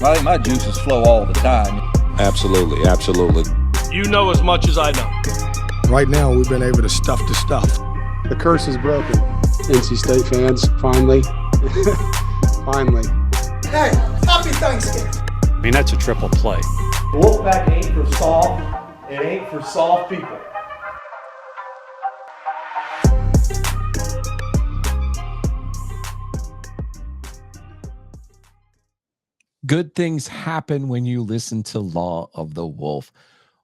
I think my juices flow all the time. Absolutely, absolutely. You know as much as I know. Right now, we've been able to stuff the stuff. The curse is broken. NC State fans, finally. Finally. Hey, happy Thanksgiving. I mean, that's a triple play. The Wolfpack ain't for soft. It ain't for soft people. Good things happen when you listen to Law of the Wolf.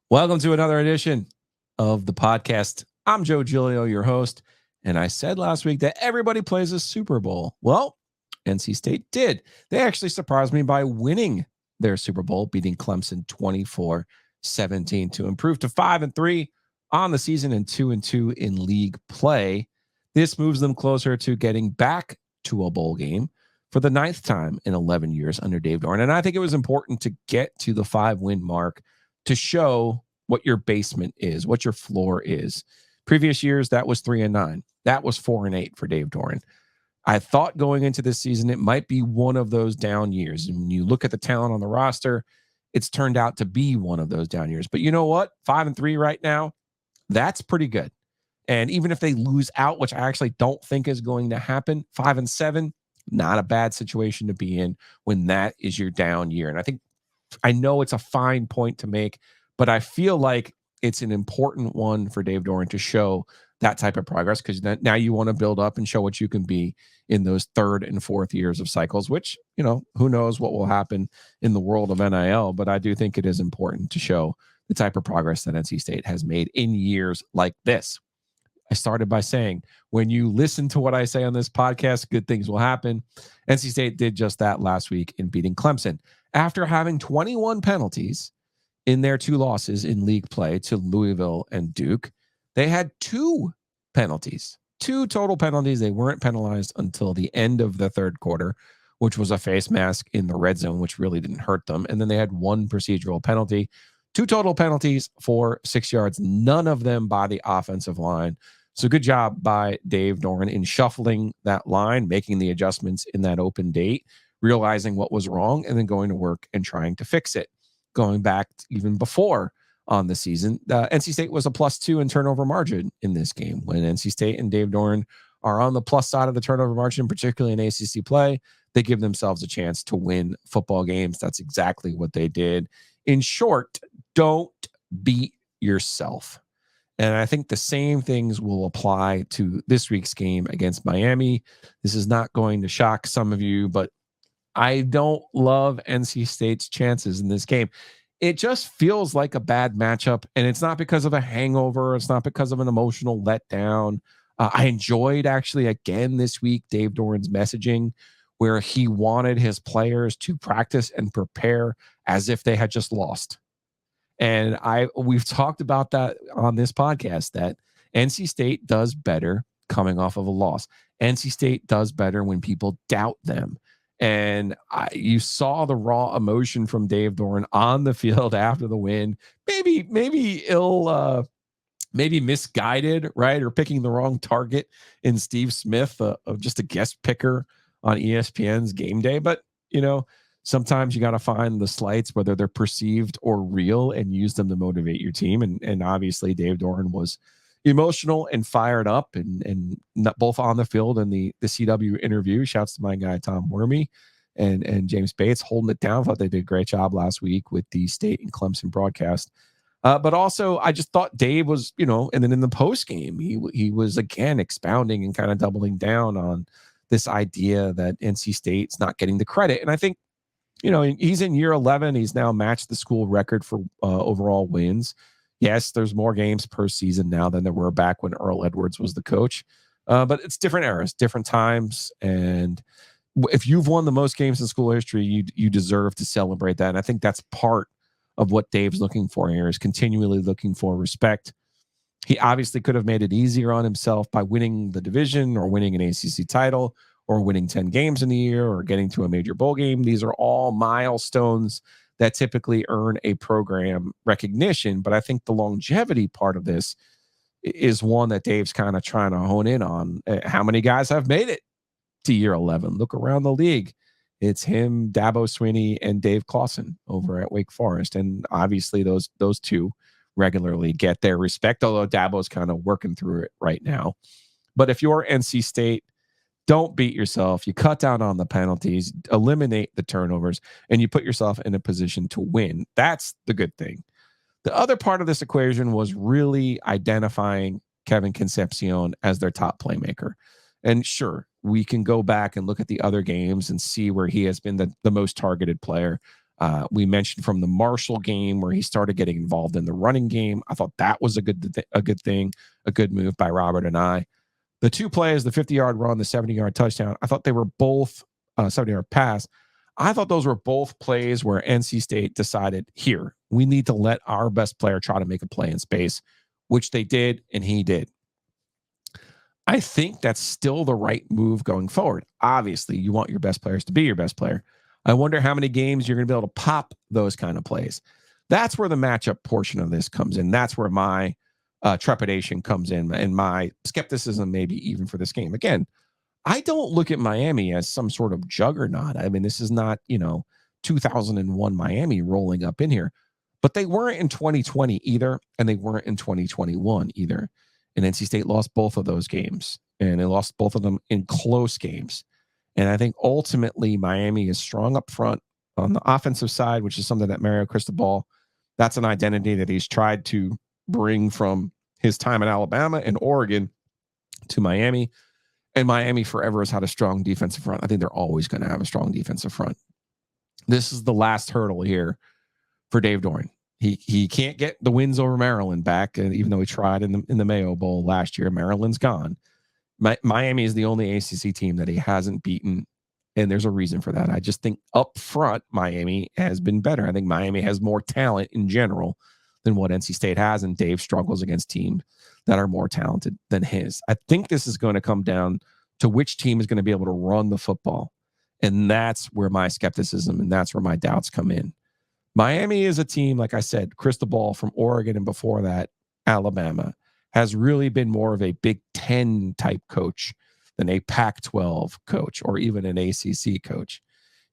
Welcome to another edition of the podcast. I'm Joe Giglio, your host, and I said last week that everybody plays a Super Bowl. Well, NC State did. They actually surprised me by winning their Super Bowl, beating Clemson 24-17 to improve to 5-3 on the season and 2-2 in league play. This moves them closer to getting back to a bowl game for the 9th time in 11 years under Dave Doeren. And I think it was important to get to the 5-win mark to show what your basement is, what your floor is. Previous years, that was 3-9. That was 4-8 for Dave Doeren. I thought going into this season, it might be one of those down years. And when you look at the talent on the roster, it's turned out to be one of those down years. But you know what? 5-3 right now, that's pretty good. And even if they lose out, which I actually don't think is going to happen, 5-7, not a bad situation to be in when that is your down year. And I know it's a fine point to make, but I feel like it's an important one for Dave Doeren to show that type of progress, because now you want to build up and show what you can be in those 3rd and 4th years of cycles, which, you know, who knows what will happen in the world of NIL, but I do think it is important to show the type of progress that NC State has made in years like this. I started by saying, when you listen to what I say on this podcast, good things will happen. NC State did just that last week in beating Clemson. After having 21 penalties in their 2 losses in league play to Louisville and Duke, they had 2 penalties, 2 total penalties. They weren't penalized until the end of the 3rd quarter, which was a face mask in the red zone, which really didn't hurt them. And then they had 1 procedural penalty, 2 total penalties for 6 yards, none of them by the offensive line. So good job by Dave Doeren in shuffling that line, making the adjustments in that open date, realizing what was wrong, and then going to work and trying to fix it. Going back even before on the season, NC State was a +2 in turnover margin in this game. When NC State and Dave Doeren are on the plus side of the turnover margin, particularly in ACC play, they give themselves a chance to win football games. That's exactly what they did. In short, don't beat yourself. And I think the same things will apply to this week's game against Miami. This is not going to shock some of you, but I don't love NC State's chances in this game. It just feels like a bad matchup, and it's not because of a hangover. It's not because of an emotional letdown. I enjoyed, actually, again this week, Dave Doeren's messaging, where he wanted his players to practice and prepare as if they had just lost. And we've talked about that on this podcast, that NC State does better coming off of a loss. NC State does better when people doubt them. And you saw the raw emotion from Dave Doeren on the field after the win. Maybe misguided, right? Or picking the wrong target in Steve Smith, of just a guest picker on ESPN's Game Day. But, you know, sometimes you got to find the slights, whether they're perceived or real, and use them to motivate your team. And obviously Dave Doeren was emotional and fired up, and not both on the field and the CW interview. Shouts to my guy, Tom Wormy and James Bates, holding it down. Thought they did a great job last week with the State and Clemson broadcast. But also, I just thought Dave was, you know, and then in the post game, he was again expounding and kind of doubling down on this idea that NC State's not getting the credit. And I think, you know, he's in year 11. He's now matched the school record for overall wins. Yes, there's more games per season now than there were back when Earl Edwards was the coach. But it's different eras, different times. And if you've won the most games in school history, you deserve to celebrate that. And I think that's part of what Dave's looking for here, is continually looking for respect. He obviously could have made it easier on himself by winning the division, or winning an ACC title, or winning 10 games in the year, or getting to a major bowl game. These are all milestones that typically earn a program recognition. But I think the longevity part of this is one that Dave's kind of trying to hone in on. How many guys have made it to year 11? Look around the league. It's him, Dabo Swinney, and Dave Clawson over at Wake Forest. And obviously those two regularly get their respect, although Dabo's kind of working through it right now. But if you're NC State, don't beat yourself. You cut down on the penalties, eliminate the turnovers, and you put yourself in a position to win. That's the good thing. The other part of this equation was really identifying Kevin Concepcion as their top playmaker. And sure, we can go back and look at the other games and see where he has been the most targeted player. We mentioned from the Marshall game where he started getting involved in the running game. I thought that was a good thing, a good move by Robert and I. The two plays, the 50-yard run, the 70-yard touchdown, I thought they were both 70-yard pass. I thought those were both plays where NC State decided, here, we need to let our best player try to make a play in space, which they did, and he did. I think that's still the right move going forward. Obviously, you want your best players to be your best player. I wonder how many games you're going to be able to pop those kind of plays. That's where the matchup portion of this comes in. That's where my trepidation comes in and my skepticism maybe even for this game. Again, I don't look at Miami as some sort of juggernaut. I mean, this is not, 2001 Miami rolling up in here, but they weren't in 2020 either, and they weren't in 2021 either. And NC State lost both of those games, and they lost both of them in close games. And I think ultimately Miami is strong up front on the offensive side, which is something that Mario Cristobal, that's an identity that he's tried to bring from his time in Alabama and Oregon to Miami. And Miami forever has had a strong defensive front. I think they're always going to have a strong defensive front. This is the last hurdle here for Dave Doeren. He can't get the wins over Maryland back, and even though he tried in the Mayo Bowl last year, Maryland's gone. Miami is the only ACC team that he hasn't beaten, and there's a reason for that. I just think up front, Miami has been better. I think Miami has more talent in general than what NC State has, and Dave struggles against teams that are more talented than his. I think this is going to come down to which team is going to be able to run the football, and that's where my skepticism and that's where my doubts come in. Miami is a team, like I said, Cristobal from Oregon and before that, Alabama, has really been more of a Big Ten type coach than a Pac-12 coach or even an ACC coach.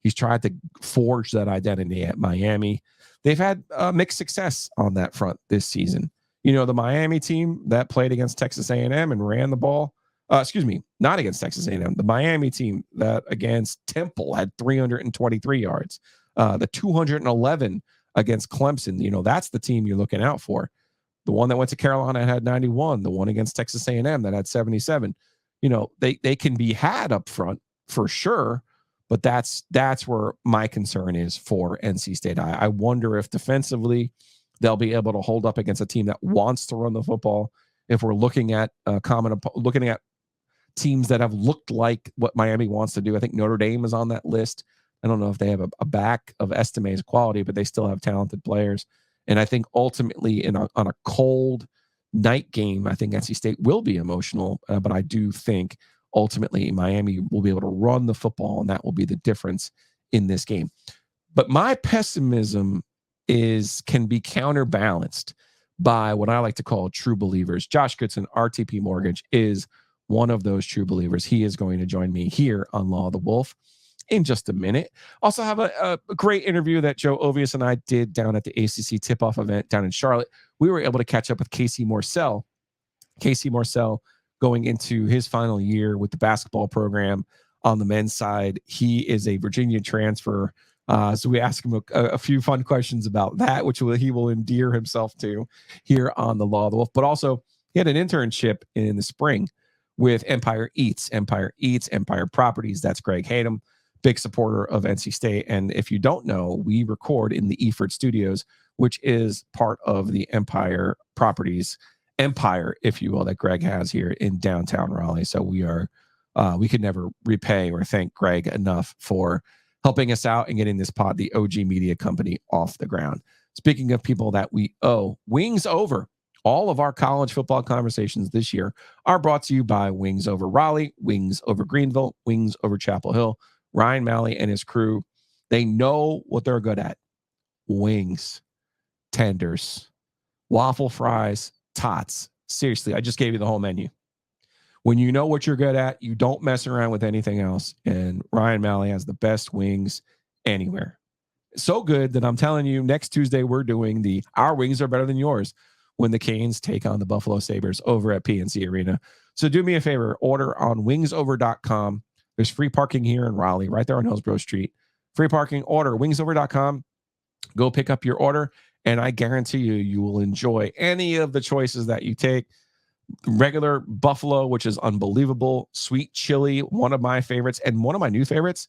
He's tried to forge that identity at Miami. They've had mixed success on that front this season. The Miami team that played against Texas A&M and ran the ball, not against Texas A&M, the Miami team that against Temple had 323 yards. The 211 against Clemson, that's the team you're looking out for. The one that went to Carolina had 91. The one against Texas A&M that had 77. They can be had up front for sure, but that's where my concern is for NC State. I wonder if defensively they'll be able to hold up against a team that wants to run the football. If we're looking at looking at teams that have looked like what Miami wants to do, I think Notre Dame is on that list. I don't know if they have a back of Estime's quality, but they still have talented players. And I think ultimately on a cold night game, I think NC State will be emotional, but I do think ultimately Miami will be able to run the football, and that will be the difference in this game. But my pessimism can be counterbalanced by what I like to call true believers. Josh Goodson, RTP Mortgage, is one of those true believers. He is going to join me here on Law of the Wolf in just a minute. Also have a great interview that Joe Ovius and I did down at the ACC tip-off event down in Charlotte. We were able to catch up with Casey Morsell. Casey Morsell going into his final year with the basketball program on the men's side. He is a Virginia transfer. So we asked him a few fun questions about that, which he will endear himself to here on the Law of the Wolf. But also he had an internship in the spring with Empire Eats, Empire Properties. That's Greg Hayden, big supporter of NC State. And if you don't know, we record in the Eford Studios, which is part of the Empire Properties empire, if you will, that Greg has here in downtown Raleigh. So we could never repay or thank Greg enough for helping us out and getting this the OG Media Company, off the ground. Speaking of people that we owe, Wings Over. All of our college football conversations this year are brought to you by Wings Over Raleigh, Wings Over Greenville, Wings Over Chapel Hill. Ryan Malley and his crew, they know what they're good at. Wings, tenders, waffle fries, tots. Seriously, I just gave you the whole menu. When you know what you're good at, you don't mess around with anything else. And Ryan Malley has the best wings anywhere. So good that I'm telling you, next Tuesday we're doing Our Wings Are Better Than Yours when the Canes take on the Buffalo Sabres over at PNC Arena. So do me a favor, order on wingsover.com. There's free parking here in Raleigh, right there on Hillsborough Street. Free parking, order wingsover.com. Go pick up your order, and I guarantee you will enjoy any of the choices that you take. Regular buffalo, which is unbelievable. Sweet chili, one of my favorites, and one of my new favorites,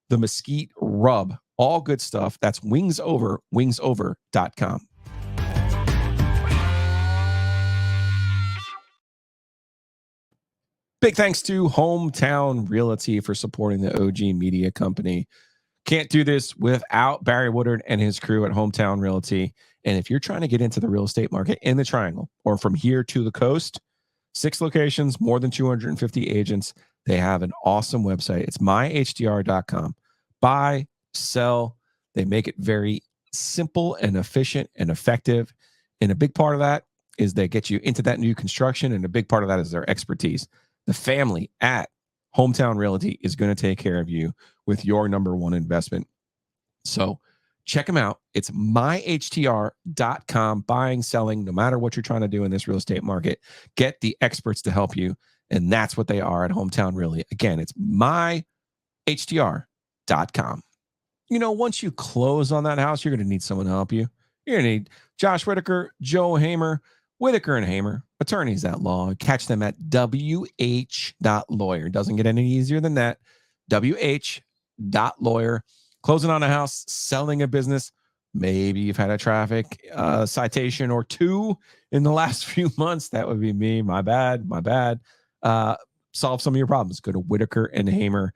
the mesquite rub. All good stuff. That's wingsover, wingsover.com. Big thanks to Hometown Realty for supporting the OG Media Company. Can't do this without Barry Woodard and his crew at Hometown Realty. And if you're trying to get into the real estate market in the Triangle or from here to the coast, 6 locations, more than 250 agents. They have an awesome website. It's myhtr.com. Buy, sell. They make it very simple and efficient and effective. And a big part of that is they get you into that new construction. And a big part of that is their expertise. The family at Hometown Realty is going to take care of you with your number one investment. So check them out. It's myhtr.com. Buying, selling, no matter what you're trying to do in this real estate market, get the experts to help you. And that's what they are at Hometown Realty. Again, it's myhtr.com. You know, once you close on that house, you're going to need someone to help you. You're going to need Josh Whitaker, Joe Hamer, Whitaker and Hamer, attorneys at law. Catch them at wh.lawyer. Doesn't get any easier than that. wh.lawyer. Closing on a house, selling a business. Maybe you've had a traffic citation or 2 in the last few months. That would be me. My bad. Solve some of your problems. Go to Whitaker and Hamer.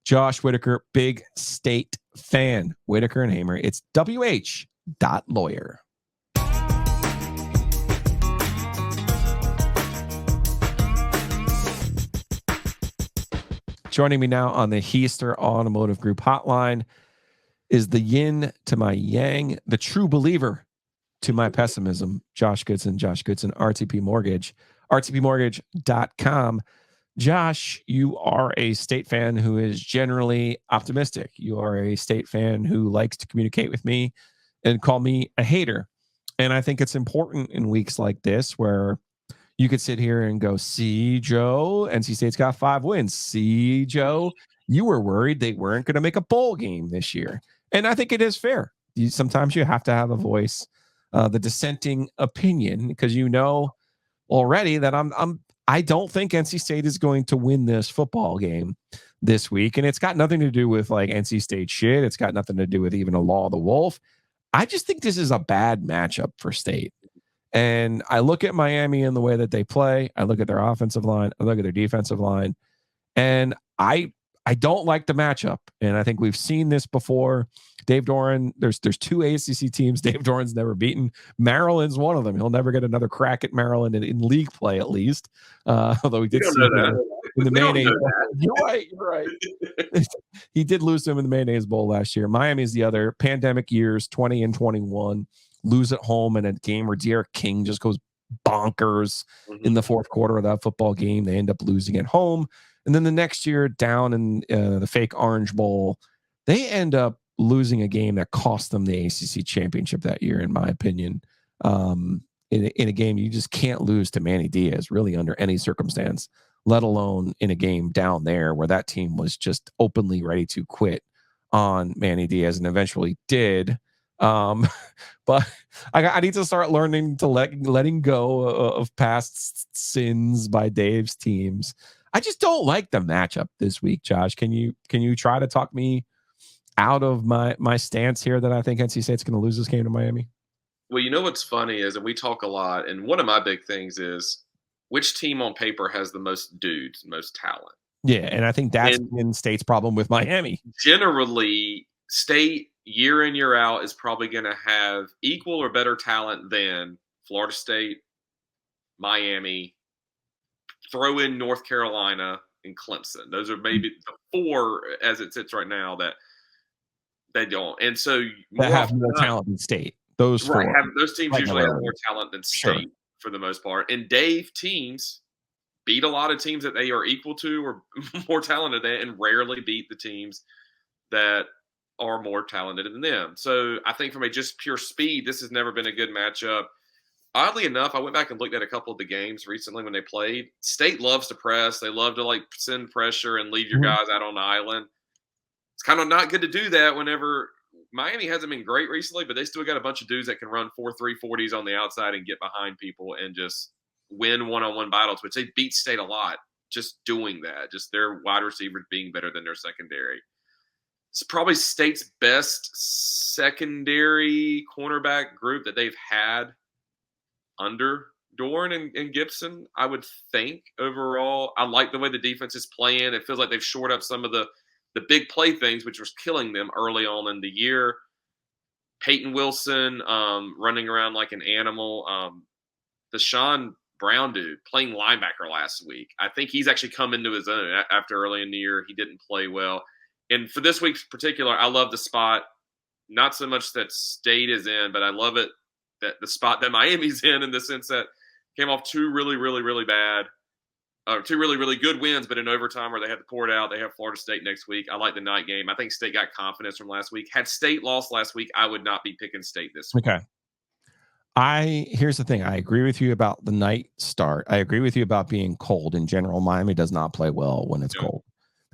Josh Whitaker, big state fan. Whitaker and Hamer. It's wh.lawyer. Joining me now on the Heister Automotive Group hotline is the yin to my yang, the true believer to my pessimism, Josh Goodson. Josh Goodson, RTP Mortgage, rtpmortgage.com. Josh, you are a State fan who is generally optimistic. You are a State fan who likes to communicate with me and call me a hater. And I think it's important in weeks like this where you could sit here and go, see, Joe, NC State's got 5 wins. See, Joe, you were worried they weren't going to make a bowl game this year. And I think it is fair. Sometimes you have to have a voice, the dissenting opinion, because you know already that I don't think NC State is going to win this football game this week. And it's got nothing to do with like NC State shit. It's got nothing to do with even a law of the wolf. I just think this is a bad matchup for State. And I look at Miami and the way that they play. I look at their offensive line. I look at their defensive line. And I don't like the matchup. And I think we've seen this before. Dave Doeren, there's 2 ACC teams Dave Doeren's never beaten. Maryland's one of them. He'll never get another crack at Maryland in league play, at least. Although he did see that in the mayonnaise bowl. You're right. He did lose to him in the mayonnaise bowl last year. Miami's the other. Pandemic years, 20 and 21. Lose at home in a game where Derek King just goes bonkers in the fourth quarter of that football game. They end up losing at home. And then the next year down in the fake Orange Bowl, they end up losing a game that cost them the ACC championship that year, in my opinion. In a game you just can't lose to Manny Diaz really under any circumstance, let alone in a game down there where that team was just openly ready to quit on Manny Diaz and eventually did. But I need to start learning to letting go of past sins by Dave's teams. I just don't like the matchup this week, Josh. Can you try to talk me out of my stance here that I think NC State's going to lose this game to Miami? Well, you know what's funny is that we talk a lot, and one of my big things is which team on paper has the most dudes, most talent. Yeah, and I think that's been State's problem with Miami. Generally, State year in, year out is probably going to have equal or better talent than Florida State, Miami, throw in North Carolina, and Clemson. Those are maybe the 4 as it sits right now that they don't. And so they have more talent than State. Those 4. Those teams usually have more talent than State for the most part. And Dave teams beat a lot of teams that they are equal to or more talented than, and rarely beat the teams that are more talented than them. So I think from a just pure speed, this has never been a good matchup. Oddly enough, I went back and looked at a couple of the games recently when they played. State loves to press. They love to like send pressure and leave your guys out on the island. It's kind of not good to do that whenever Miami hasn't been great recently, but they still got a bunch of dudes that can run 4.3 40s on the outside and get behind people and just win one-on-one battles, which they beat State a lot just doing that, just their wide receivers being better than their secondary. It's probably State's best secondary cornerback group that they've had under Doeren and Gibson, I would think. Overall, I like the way the defense is playing. It feels like they've shored up some of the big play things, which was killing them early on in the year. Peyton Wilson running around like an animal. The Sean Brown dude playing linebacker last week. I think he's actually come into his own after early in the year. He didn't play well. And for this week's particular, I love the spot. Not so much that State is in, but I love it that the spot that Miami's in the sense that came off two really, really, really bad, two really, really good wins, but in overtime where they had to pour it out. They have Florida State next week. I like the night game. I think State got confidence from last week. Had State lost last week, I would not be picking State this week. Okay. Here's the thing. I agree with you about the night start. I agree with you about being cold in general. Miami does not play well when it's cold.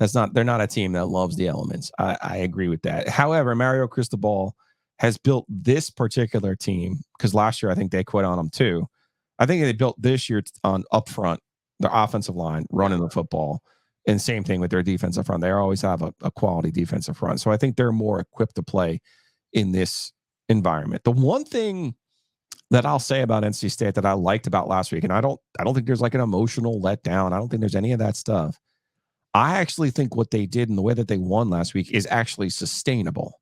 They're not a team that loves the elements. I agree with that. However, Mario Cristobal has built this particular team, because last year I think they quit on them too. I think they built this year on up front, their offensive line, running the football, and same thing with their defensive front. They always have a quality defensive front. So I think they're more equipped to play in this environment. The one thing that I'll say about NC State that I liked about last week, and I don't think there's like an emotional letdown. I don't think there's any of that stuff. I actually think what they did and the way that they won last week is actually sustainable,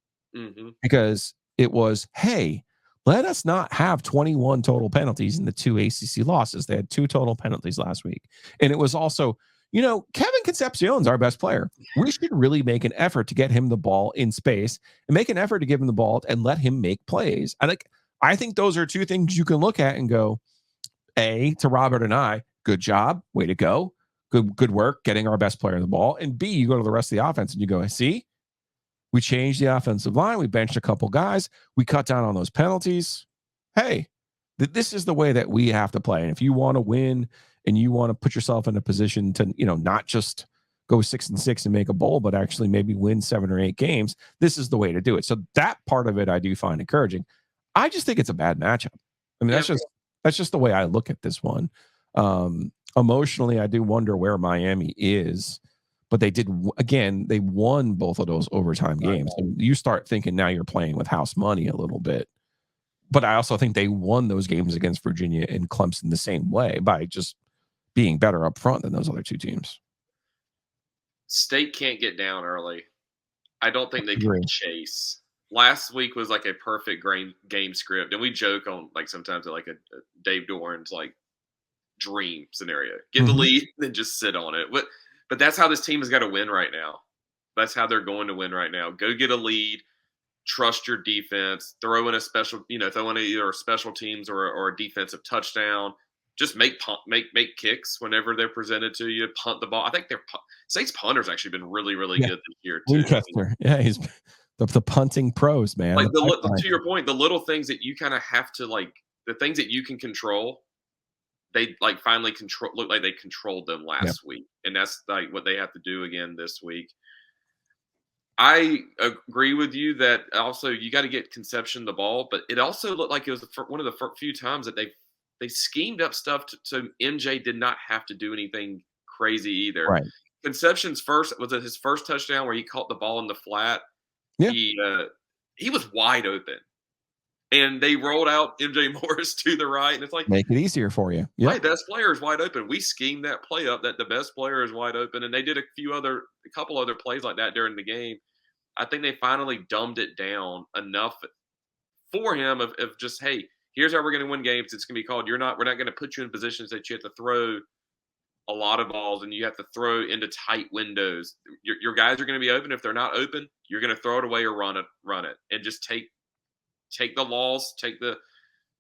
because it was, hey, let us not have 21 total penalties in the 2 ACC losses. They had 2 total penalties last week. And it was also, Kevin Concepcion's our best player. We should really make an effort to get him the ball in space and make an effort to give him the ball and let him make plays. I think those are 2 things you can look at and go, A, to Robert and I, good job, way to go. Good work getting our best player the ball. And B, you go to the rest of the offense and you go, see, we changed the offensive line. We benched a couple guys. We cut down on those penalties. Hey, this is the way that we have to play. And if you want to win and you want to put yourself in a position to, not just go 6-6 and make a bowl, but actually maybe win 7 or 8 games, this is the way to do it. So that part of it I do find encouraging. I just think it's a bad matchup. I mean, that's just the way I look at this one. Emotionally, I do wonder where Miami is, but they won both of those overtime games. And you start thinking now you're playing with house money a little bit. But I also think they won those games against Virginia and Clemson the same way by just being better up front than those other 2 teams. State can't get down early. I don't think they can chase. Last week was like a perfect game script. And we joke on like sometimes like a Dave Doeren's like dream scenario. Get the lead, then just sit on it. But that's how this team has got to win right now. That's how they're going to win right now. Go get a lead, trust your defense, throw in either special teams or a defensive touchdown. Just make kicks whenever they're presented to you. Punt the ball. I think State's punter's actually been really, really good this year too. Winchester. Yeah, he's the punting pros, man. Like to your point, the little things that you kind of have to the things that you can control. They finally look like they controlled them last week, and that's like what they have to do again this week. I agree with you that also you got to get Concepcion the ball, but it also looked like it was one of the few times that they schemed up stuff so MJ did not have to do anything crazy either. Right. Concepcion's his first touchdown where he caught the ball in the flat. Yeah. He was wide open. And they rolled out MJ Morris to the right. And it's like, make it easier for you. Yeah. My best player is wide open. We schemed that play up that the best player is wide open. And they did a couple other plays like that during the game. I think they finally dumbed it down enough for him of just, hey, here's how we're going to win games. It's going to be called, we're not going to put you in positions that you have to throw a lot of balls and you have to throw into tight windows. Your guys are going to be open. If they're not open, you're going to throw it away or run it and just take the loss, take the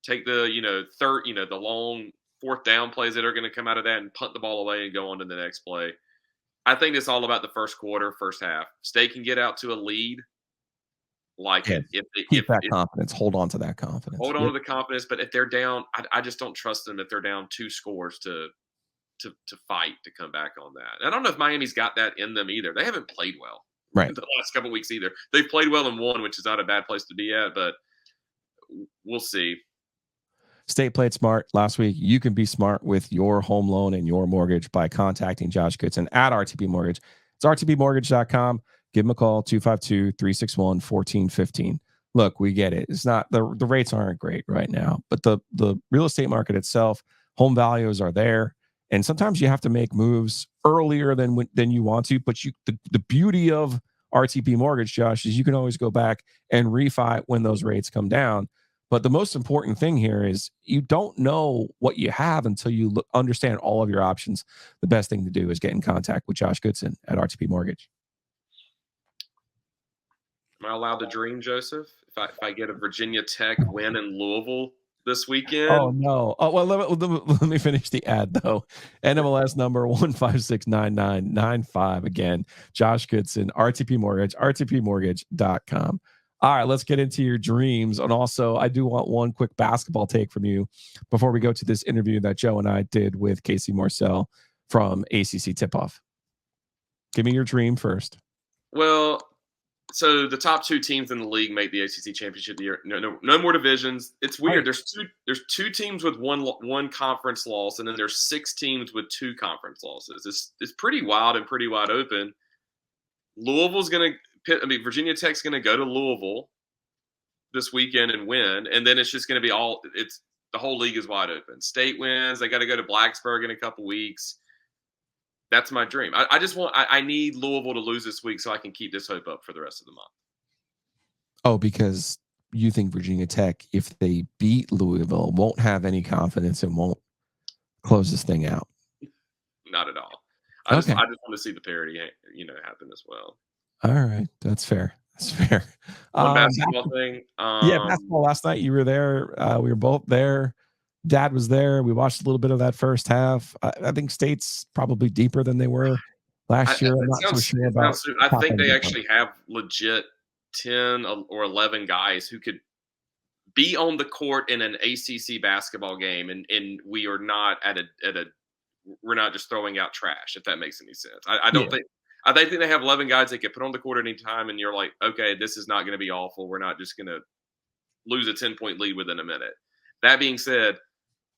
the long fourth down plays that are going to come out of that and punt the ball away and go on to the next play. I think it's all about the first quarter, first half. State can get out to a lead. Keep that confidence. Hold on to that confidence. Hold on to the confidence. But if they're down, I just don't trust them if they're down 2 scores to fight to come back on that. And I don't know if Miami's got that in them either. They haven't played well the last couple of weeks either. They've played well in one, which is not a bad place to be at, but we'll see. State played smart last week. You can be smart with your home loan and your mortgage by contacting Josh Goodson at RTP Mortgage. It's rtpmortgage.com. Give him a call, 252-361-1415. Look, we get it. It's not the rates aren't great right now, but the real estate market itself, home values are there. And sometimes you have to make moves earlier than you want to. But the beauty of RTP Mortgage, Josh, is you can always go back and refi when those rates come down. But the most important thing here is you don't know what you have until you understand all of your options. The best thing to do is get in contact with Josh Goodson at RTP Mortgage. Am I allowed to dream, Joseph? If I get a Virginia Tech win in Louisville this weekend? Oh, no. Oh, well, let me finish the ad, though. NMLS number 1569995. Again, Josh Goodson, RTP Mortgage, rtpmortgage.com. All right, let's get into your dreams. And also, I do want one quick basketball take from you before we go to this interview that Joe and I did with Casey Morsell from ACC Tip-Off. Give me your dream first. Well, so the top 2 teams in the league make the ACC championship year. No more divisions. It's weird. There's two teams with one conference loss, and then there's 6 teams with 2 conference losses. It's pretty wild and pretty wide open. Virginia Tech's going to go to Louisville this weekend and win, and then it's just going to be the whole league is wide open. State wins. They got to go to Blacksburg in a couple weeks. That's my dream. I need Louisville to lose this week so I can keep this hope up for the rest of the month. Oh, because you think Virginia Tech, if they beat Louisville, won't have any confidence and won't close this thing out? Not at all. I just want to see the parity, happen as well. All right, that's fair. One basketball thing. Basketball last night. You were there. We were both there. Dad was there. We watched a little bit of that first half. I think State's probably deeper than they were last year. I'm not so sure about. I think they actually have legit 10 or 11 guys who could be on the court in an ACC basketball game, and we are not we're not just throwing out trash. If that makes any sense, I think they have 11 guys they could put on the court at any time, and you're like, okay, this is not going to be awful. We're not just going to lose a 10-point lead within a minute. That being said.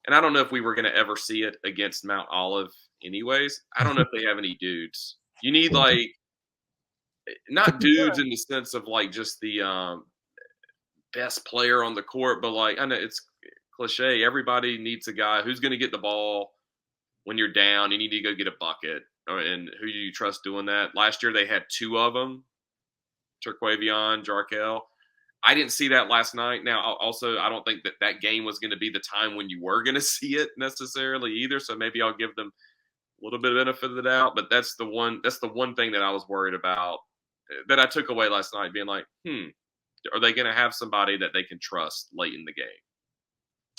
And I don't know if we were going to ever see it against Mount Olive anyways. I don't know if they have any dudes. You need not dudes in the sense of just the best player on the court, but I know it's cliche. Everybody needs a guy who's going to get the ball when you're down. You need to go get a bucket. And who do you trust doing that? Last year they had 2 of them, Turquavion, Jarkel. I didn't see that last night. Now, also, I don't think that game was going to be the time when you were going to see it necessarily either. So maybe I'll give them a little bit of benefit of the doubt. But that's the one thing that I was worried about that I took away last night, being like, are they going to have somebody that they can trust late in the game?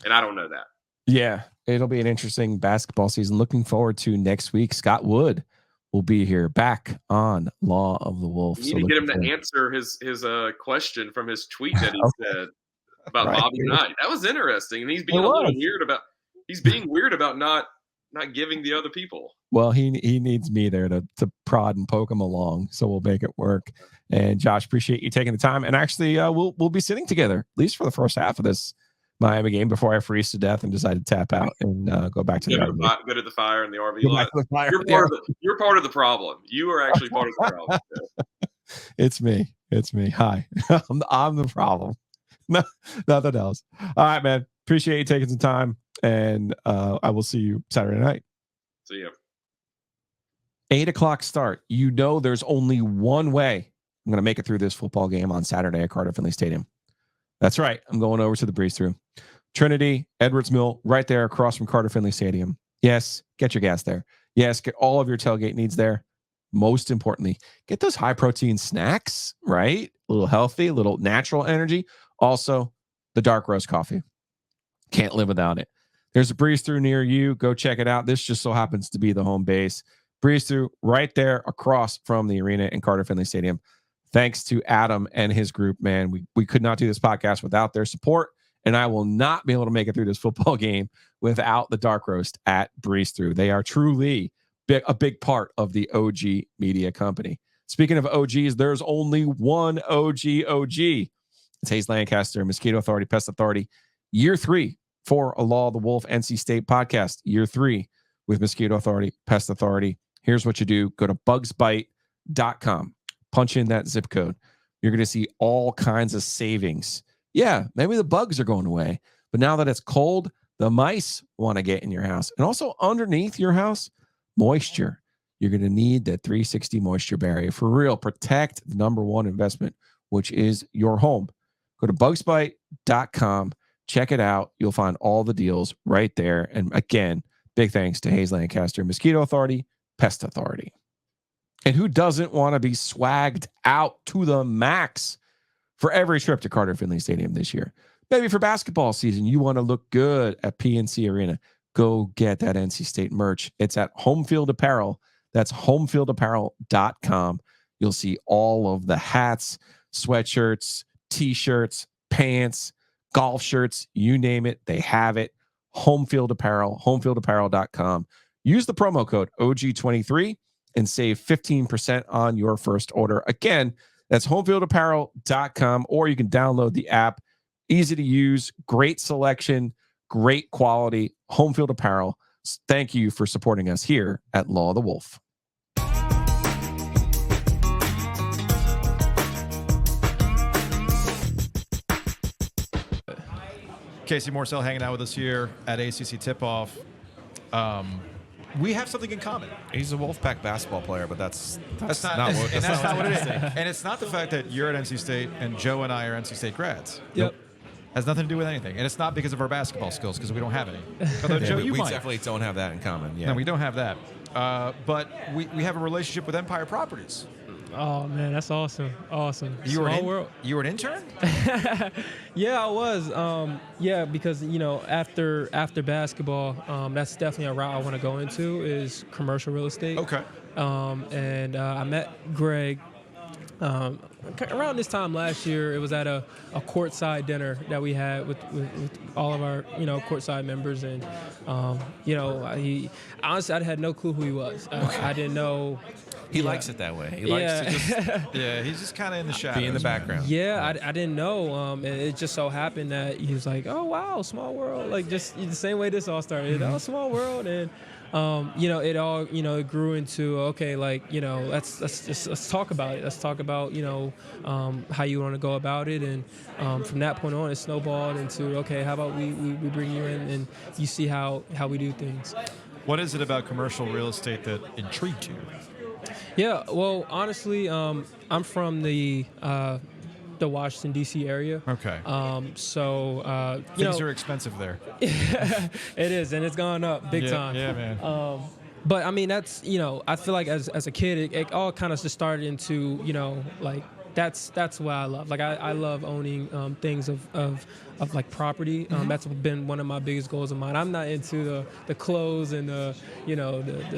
And I don't know that. Yeah, it'll be an interesting basketball season. Looking forward to next week. Scott Wood will be here back on Law of the Wolf. You need to get him to answer his question from his tweet that he said about Bobby Knight. That was interesting, and he's being weird about not giving the other people. Well, he needs me there to prod and poke him along, so we'll make it work. And Josh, appreciate you taking the time. And actually, we'll be sitting together at least for the first half of this Miami game before I freeze to death and decide to tap out and go back to the RV. Go to the fire in the RV lot. You're part of the problem. You are actually part of the problem. It's me. Hi. I'm the problem. No, nothing else. All right, man. Appreciate you taking some time, and I will see you Saturday night. See you. 8:00 start. There's only one way I'm going to make it through this football game on Saturday at Carter Finley Stadium. That's right. I'm going over to the Breeze Through. Trinity, Edwards Mill, right there across from Carter Finley Stadium. Yes, get your gas there. Yes, get all of your tailgate needs there. Most importantly, get those high-protein snacks, right? A little healthy, a little natural energy. Also, the dark roast coffee. Can't live without it. There's a breeze through near you. Go check it out. This just so happens to be the home base. Breeze through right there across from the arena in Carter Finley Stadium. Thanks to Adam and his group, man. We could not do this podcast without their support, and I will not be able to make it through this football game without the Dark Roast at Breeze Through. They are truly a big part of the OG Media Company. Speaking of OGs, there's only one OG. It's Hayes Lancaster, Mosquito Authority, Pest Authority. Year 3 for a Law of the Wolf NC State podcast. Year 3 with Mosquito Authority, Pest Authority. Here's what you do. Go to bugsbite.com. Punch in that zip code. You're going to see all kinds of savings. Yeah, maybe the bugs are going away, but now that it's cold, the mice want to get in your house. And also underneath your house, moisture. You're going to need that 360 moisture barrier. For real, protect the number one investment, which is your home. Go to bugsbite.com. Check it out. You'll find all the deals right there. And again, big thanks to Hayes Lancaster, Mosquito Authority, Pest Authority. And who doesn't want to be swagged out to the max for every trip to Carter Finley Stadium this year? Maybe for basketball season, you want to look good at PNC Arena. Go get that NC State merch. It's at Homefield Apparel. That's homefieldapparel.com. You'll see all of the hats, sweatshirts, t-shirts, pants, golf shirts, you name it, they have it. Homefield Apparel, homefieldapparel.com. Use the promo code OG23 and save 15% on your first order. Again, that's homefieldapparel.com, or you can download the app. Easy to use, great selection, great quality. Homefield Apparel. Thank you for supporting us here at Law of the Wolf. Casey Morsell hanging out with us here at ACC Tip-Off. We have something in common. He's a Wolfpack basketball player, but that's not what it is. And it's not the fact that you're at NC State and Joe and I are NC State grads. Yep. Has nothing to do with anything. And it's not because of our basketball skills, because we don't have any. Although, Joe, you we might. definitely don't have that in common. Yeah. No, we don't have that. But we have a relationship with Empire Properties. Oh man, that's awesome! Awesome. You were world. You were an intern? Yeah, I was. Yeah, because after basketball, that's definitely a route I want to go into is commercial real estate. Okay. And I met Greg around this time last year. It was at a courtside dinner that we had with all of our courtside members, and he honestly I had no clue who he was. I didn't know. He likes it that way. He likes to just he's just kind of in the shadows. Be in the background. Yeah, I didn't know. And it just so happened that he was like, "Oh wow, small world!" Like just the same way this all started. Oh, small world, and it all it grew into okay, like let's talk about it. Let's talk about how you want to go about it, and from that point on, it snowballed into okay, how about we bring you in and you see how we do things. What is it about commercial real estate that intrigued you? Yeah, well, honestly, I'm from the Washington D.C. area. Okay. So things are expensive there. It is, and it's gone up big time. Yeah, man. But I mean, that's I feel like as a kid, it all kind of just started into like that's what I love. Like I love owning things of like property. That's been one of my biggest goals of mine. I'm not into the clothes and the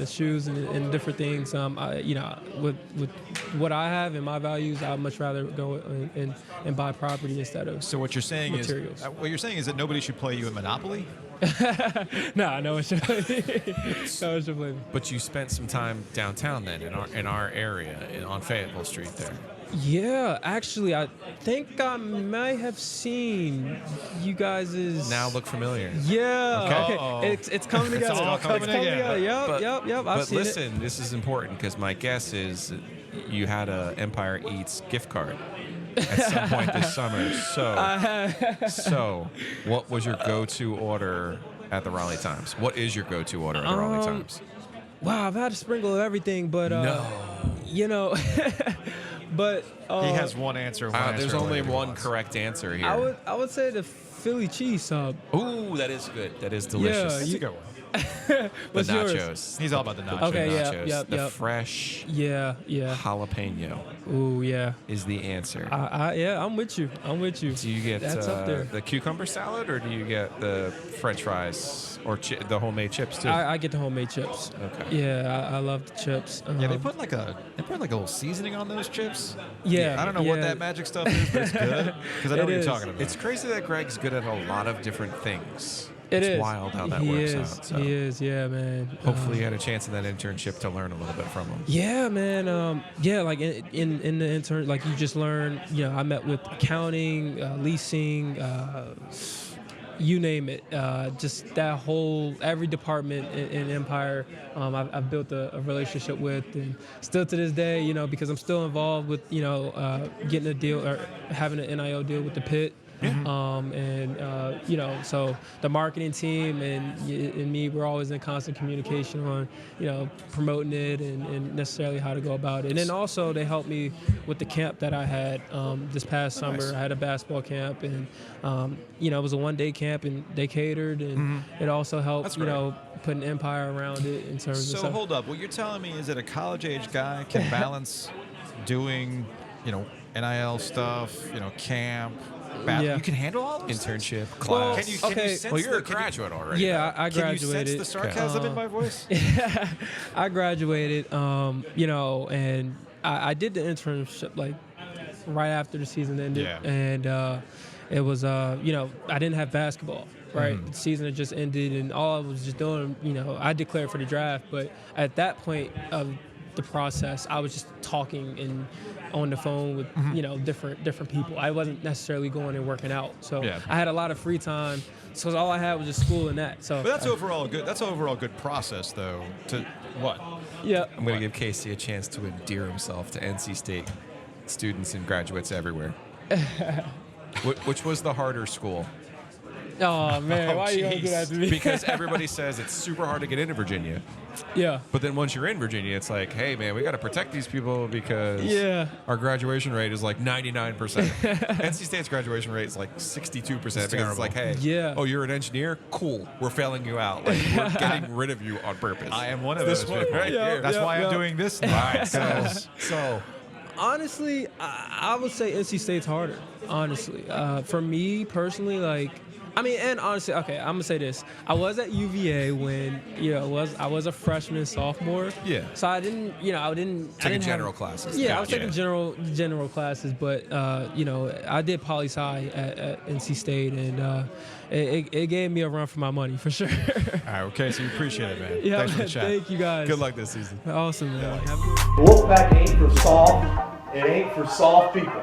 shoes and different things. With what I have and my values, I'd much rather go and buy property instead of. So what you're saying materials. is that nobody should play you at Monopoly? No one should play me. But you spent some time downtown then in our area on Fayetteville Street there. Yeah, actually, I think I might have seen you guys' now look familiar. Yeah, okay. It's coming together. It's all coming together. Yep. But listen, this is important because my guess is you had a Empire Eats gift card at some point this summer. So what was your go-to order at the Raleigh Times? What is your go-to order at the Raleigh Times? Wow, I've had a sprinkle of everything, but But he has one answer. There's only one correct answer here. I would say the Philly cheese sub. Ooh, that is good. That is delicious. Yeah, That's a good one. What's the nachos. yours? He's all about the nachos. Okay, yeah, nachos. yep, the yep. fresh Yeah. jalapeno Ooh, yeah. is the answer. Yeah, I'm with you. Do you get That's up there. the cucumber salad, or do you get the French fries or the homemade chips too? I get the homemade chips. Okay. Yeah, I love the chips. Yeah, they put like a little seasoning on those chips. Yeah, I don't know what that magic stuff is, but it's good because I know what you're talking about. It's crazy that Greg's good at a lot of different things. It it's is. wild how that He works is. out. So. He is, yeah, man. Hopefully, you had a chance in that internship to learn a little bit from him. Yeah, man. Yeah, like in the intern, like you just learn. You know, I met with accounting, leasing, you name it. Just that whole every department in Empire, I've built a relationship with, and still to this day, you know, because I'm still involved with, you know, getting a deal or having an NIL deal with the Pit. You know, so the marketing team and me, we're always in constant communication on, you know, promoting it and necessarily how to go about it. And then also they helped me with the camp that I had this past summer. I had a basketball camp, and you know, it was a one-day camp, and they catered, and it also helped, you know, put an empire around it in terms of So stuff. hold up, what you're telling me is that a college-age guy can balance doing, you know, NIL stuff, you know, camp. Yeah. You can handle all those Internship, things? class. Can you sense well, you're a the, graduate already. Yeah, I Can graduated. you sense the sarcasm in my voice? I graduated, you know, and I did the internship like right after the season ended, and it was, you know, I didn't have basketball. Right, the season had just ended, and all I was just doing, you know, I declared for the draft, but at that point of the process, I was just talking and on the phone with you know different people. I wasn't necessarily going and working out, so I had a lot of free time. So all I had was just school and that. So, but that's overall good. That's overall good process, though. To what? Yeah, I'm going to give Casey a chance to endear himself to NC State students and graduates everywhere. Which was the harder school? Oh man, why are you gonna do that to me? Because everybody says it's super hard to get into Virginia. Yeah. But then once you're in Virginia, it's like, hey man, we got to protect these people because our graduation rate is like 99%. NC State's graduation rate is like 62% because it's like, hey, oh, you're an engineer? Cool. We're failing you out. Like, we're getting rid of you on purpose. I am one of those people. Right here. That's why I'm doing this now. Right. So honestly, I would say NC State's harder. Honestly, for me personally, like. I mean, and honestly, okay, I'm gonna say this. I was at UVA when, you know, I was a freshman, sophomore. Yeah. So I didn't taking general classes. Yeah, I was taking general classes, but you know, I did poli-sci at NC State, and it gave me a run for my money for sure. All right, okay, so you appreciate it, man. Yeah, Thanks for the chat. Thank you guys. good luck this season. Awesome, man. Wolfpack ain't for soft. It ain't for soft people.